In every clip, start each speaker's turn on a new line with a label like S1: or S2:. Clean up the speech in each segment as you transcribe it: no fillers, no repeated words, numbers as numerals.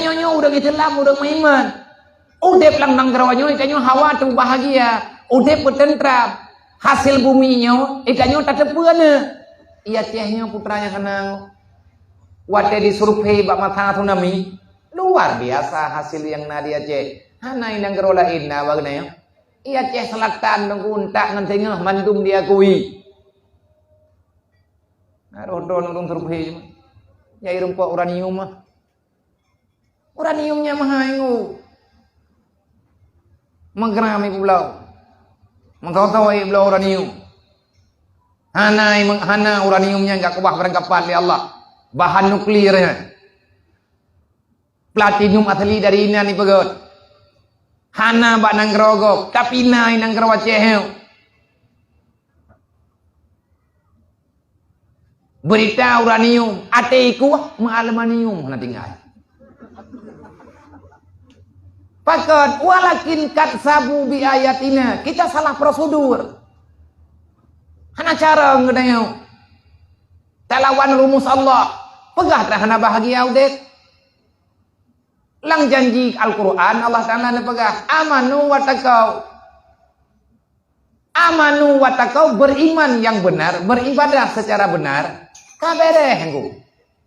S1: Ikanyo udah Islam, udah iman. Udah pelang nanggaranyo, ikanyo hawa tu bahagia. Udah petentram. Hasil buminya, ikanyo tak terpena. Ia tiahnya putranya kenang. Wate disurvei bak mata tsunami. Luar biasa hasil yang nadia cek. Hana inang gerola inna bagna. Ia cek selatan nungkuntak nanti ngah mandum dia kui. Narodo nurung survei. Ya irumpa uranium mah. Uraniumnya mahaingu. Menggerami pulau. Mengkotoi pulau uranium. Hana uraniumnya enggak kubah berangkapan oleh Allah. Bahan nuklirnya. Platinum asli dari ina ni pegot. Hana bak nang gerogok, tapi nai nang gerawaceheu. Berita uranium, ateiku aluminium hana tinggal. Pakat walakin kat sabu bi ayatina. Kita salah prosedur. Hana cara ngedayau. Talawan rumus Allah. Pegah terhana bahagia udet. Lang janji Al-Quran Allah Ta'ala ne pegah. Amanu wa taqau. Amanu wa taqau, beriman yang benar, beribadah secara benar. Kabereh engku.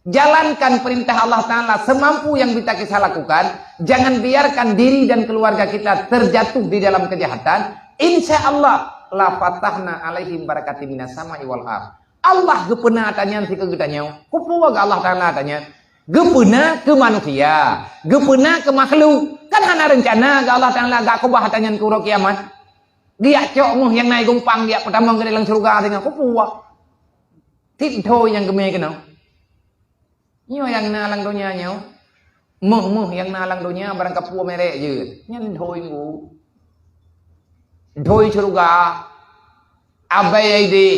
S1: Jalankan perintah Allah Ta'ala semampu yang kita lakukan. Jangan biarkan diri dan keluarga kita terjatuh di dalam kejahatan. Insya Allah la fatahna alaihim barakati minas sama'i wal ardh. Allah gepena tanya si kegedanya. Kupuwa Allah Ta'ala tanya. Gepena ke manusia, gepena ke makhluk. Kan hana rencana ga Allah Ta'ala gak kubah tanya ke uro kiamat. Dia cok muh yang naik gumpang dia pertama ke dalam surga dengan kupuwa. Tidho yang gemei kenal. Nyo yang nalang dunia nyo. Muh yang nalang dunia barang kapua merek je. Nyan dhoi ngu. Dhoi surga. Abai ide.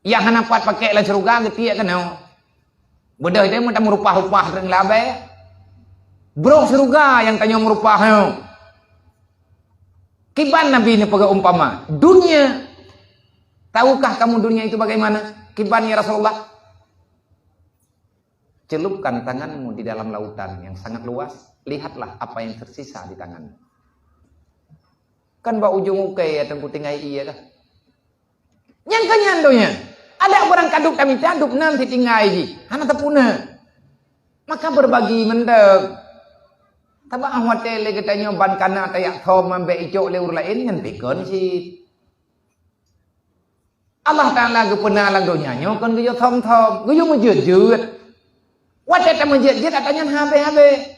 S1: Yang hanapat pakai lah surga ketiak kenal. Bodoh dia minta merupah-rupah dengan labai. Bro surga yang tanya merupah. Kiban Nabi ini pegang umpama. Dunia. Tahukah kamu dunia itu bagaimana? Kiban ya Rasulullah. Celupkan tanganmu di dalam lautan yang sangat luas. Lihatlah apa yang tersisa di tanganmu. Kan bak ujung ukai atau kutingai iya kah? Yang kenyandonya. Ada orang kaduk kami caduk nanti tinggal ji. Hana tepuna. Maka berbagi mendek. Tabak hotel le katanya ban kana tayak thom ambe icok le urlain ngan pikon si. Allah Ta'ala gepena lang donyanya kon geyo thom-thom, geyo mejut-jut. Wate ta mejut-jut katanya habe-habe.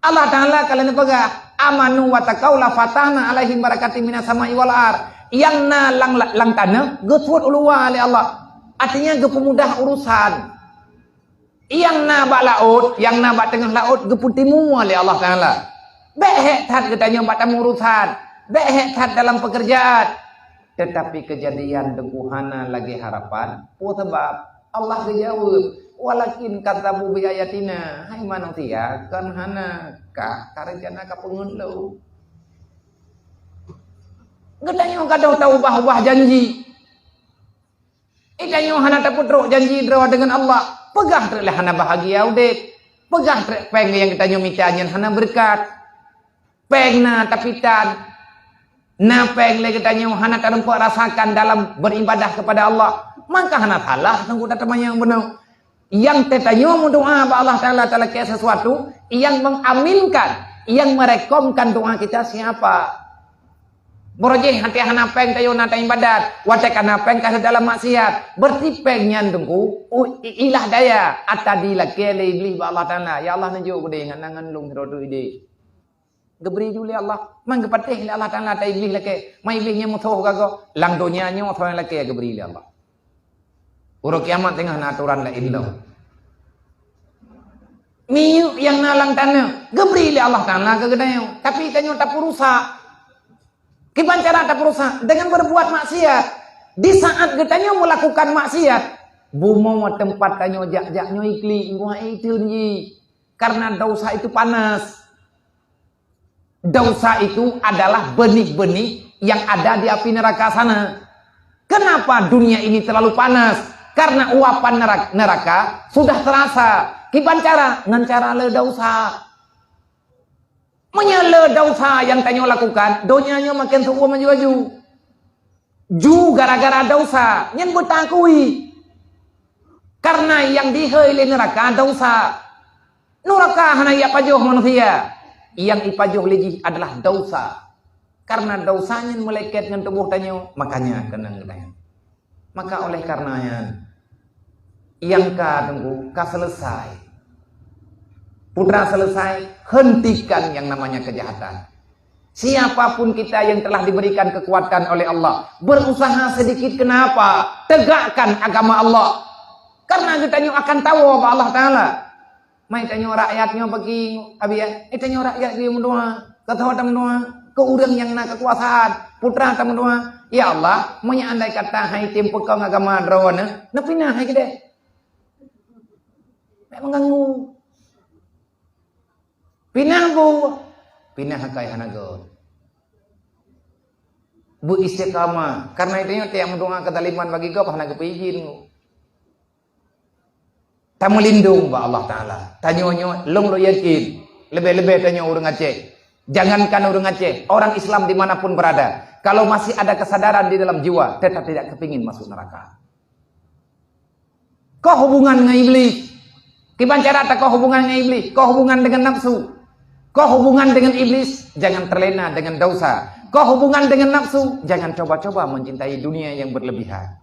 S1: Allah Ta'ala kalian pegah amanu wa taqau la fatahna alaihim barakati minas sama'i wal ardh. Yang na lang tanah getut ulua oleh Allah. Artinya gepemudah urusan. Yang na bak laut, yang na bak tengah laut geputimu oleh Allah Ta'ala. Behek tat katanya bak tamu urusan. Behek tat dalam pekerjaan. Tetapi kejadian dengkuhana lagi harapan. Oh sebab Allah dijawab. Walakin katabu bi ayatina. Hai manusia kan hana ka karejana ka pengunlu. Gedanya kadang tahu ubah janji. Ikannya hana tak putruk janji draw dengan Allah. Pegah terlah hana bahagia udet. Pegah peng yang kita nyomitanyan hana berkat. Peng na tapitan. Na peng le kita nyoh hana terempak rasakan dalam beribadah kepada Allah. Maka hana salah tunggu teman yang benar. Yang tetanya doa ba Allah Ta'ala kayak sesuatu yang mengaminkan, yang merekomkan doa kita siapa? Borojeh hati hana peng tayo na tayong badat. Wate kana peng kasi dalam maksiat. Berarti peng nyan dengku. Ilah daya. Atadila kele iblis ba Allah Ta'ala. Ya Allah nanjuk ko day. Nganangan lung hirodo ide. Geberi juli Allah. Mang gepatih Allah Ta'ala ta iblis lake. Ma iblisnya mutuh gago. Lang dunia nyo mutuh lake. Geberi li Allah. Uro kiamat tengah na aturan la illo. Miyu yang nalang tanah. Geberi li Allah Ta'ala kegedayo. Tapi kanyo tak purusa. Kiban cara tak berusaha dengan berbuat maksiat. Di saat getanya melakukan maksiat, bumo tempat tanyo jak-jaknyo ikli ingkuh itu nyi. Karena dosa itu panas. Dosa itu adalah benih-benih yang ada di api neraka sana. Kenapa dunia ini terlalu panas? Karena uapan neraka sudah terasa. Kiban cara ngan cara le dosa. Menyele dosa yang tanyo lakukan, donyanya makin suku maju-maju. Ju gara-gara dosa, nyen bertakui. Karena yang diheli neraka dosa. Neraka hana ia pajuh manusia. Yang ipajuh lagi adalah dosa. Karena dosanya melekat dengan tubuh tanyo, makanya kena ngedaya. Maka oleh karenanya, yang tunggu selesai. Putra selesai, hentikan yang namanya kejahatan. Siapapun kita yang telah diberikan kekuatan oleh Allah, berusaha sedikit kenapa? Tegakkan agama Allah. Karena kita akan tahu apa Allah Ta'ala. Mai tanyo rakyatnya bagi abi ya, tanyo rakyat dia mendoa, kata orang mendoa, ke urang yang nak kekuasaan, putra ta mendoa, ya Allah, monya andai kata hai tim pekau agama drawana, na pinah hai gede. Mek mengganggu. Pinah bu, pinah kai hanago. Bu istiqamah, karena itu tiap mendoa ketaliman bagi kau hanago pijin. Tamu lindung ba Allah Ta'ala. Tanyonyo long lo yakin. Lebih-lebih tanyo orang Aceh. Jangankan orang Aceh, orang Islam dimanapun berada. Kalau masih ada kesadaran di dalam jiwa, tetap tidak kepingin masuk neraka. Kau hubungan dengan iblis. Kiban cara tak kau hubungan dengan iblis? Kau hubungan dengan nafsu. Kau hubungan dengan iblis, jangan terlena dengan dosa. Kau hubungan dengan nafsu, jangan coba-coba mencintai dunia yang berlebihan.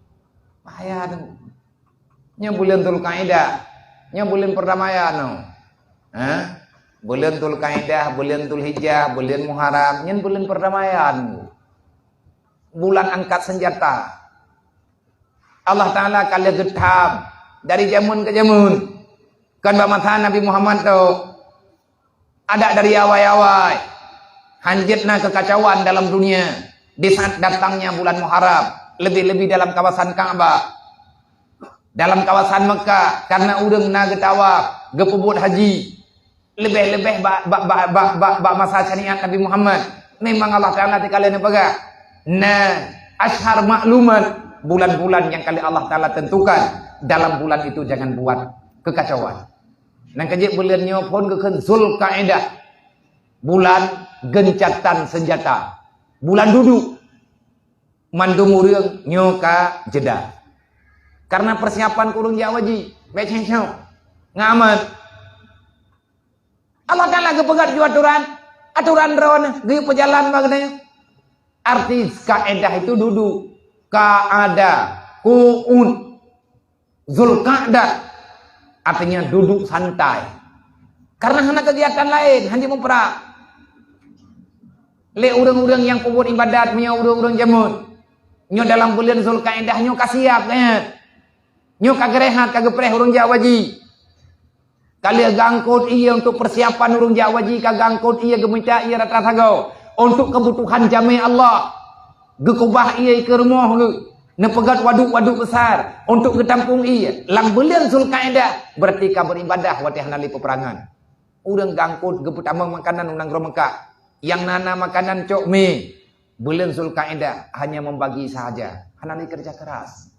S1: Bahaya dong. Nya bulan Dzulqa'dah, nya bulan perdamaian no. Bulan Dzulqa'dah, bulan Dzulhijjah, bulan Muharram, nya bulan perdamaian. Bulan angkat senjata. Allah Ta'ala kali getam dari zaman ke zaman. Kan bamatan Nabi Muhammad tu ada dari awal-awal hanjitna kekacauan dalam dunia di saat datangnya bulan Muharram, lebih-lebih dalam kawasan Ka'bah, dalam kawasan Mekah, karena udang na getawaf gepubut haji, lebih-lebih bak masa syariat Nabi Muhammad. Memang Allah Ta'ala kalian pegang nah ashar maklumat, bulan-bulan yang kali Allah Ta'ala tentukan. Dalam bulan itu jangan buat kekacauan. Nang kejip bulannya pun keken Dzulqa'dah, bulan gencatan senjata, bulan duduk mandumurung nyoka jeda. Karena persiapan kurung jawaji beceng ngamat. Allah Ta'ala kepegat ju aturan ron ge pejalan bagna. Arti kaidah itu duduk, kaada, kuun. Dzulqa'dah artinya duduk santai. Karena hanya kegiatan lain, hanya memperak. Le urang-urang yang kubur ibadat, punya urang-urang jamun. Nyo dalam bulan Dzulqa'dah nyo kasiap kaya. Nyo kagerehat kagepreh urang jawaji. Kali gangkut iya untuk persiapan urang jawaji, kagangkut iya geminta iya rata-rata untuk kebutuhan jami Allah. Gekubah iya ke rumah ge. Nepegat waduk-waduk besar untuk ketampung iya. Lang bulan Dzulqa'dah berarti ka beribadah watih nali peperangan. Urang gangkut gebut amang makanan unang Mekah. Yang nana makanan cok mie. Bulan Dzulqa'dah hanya membagi saja. Hanali kerja keras.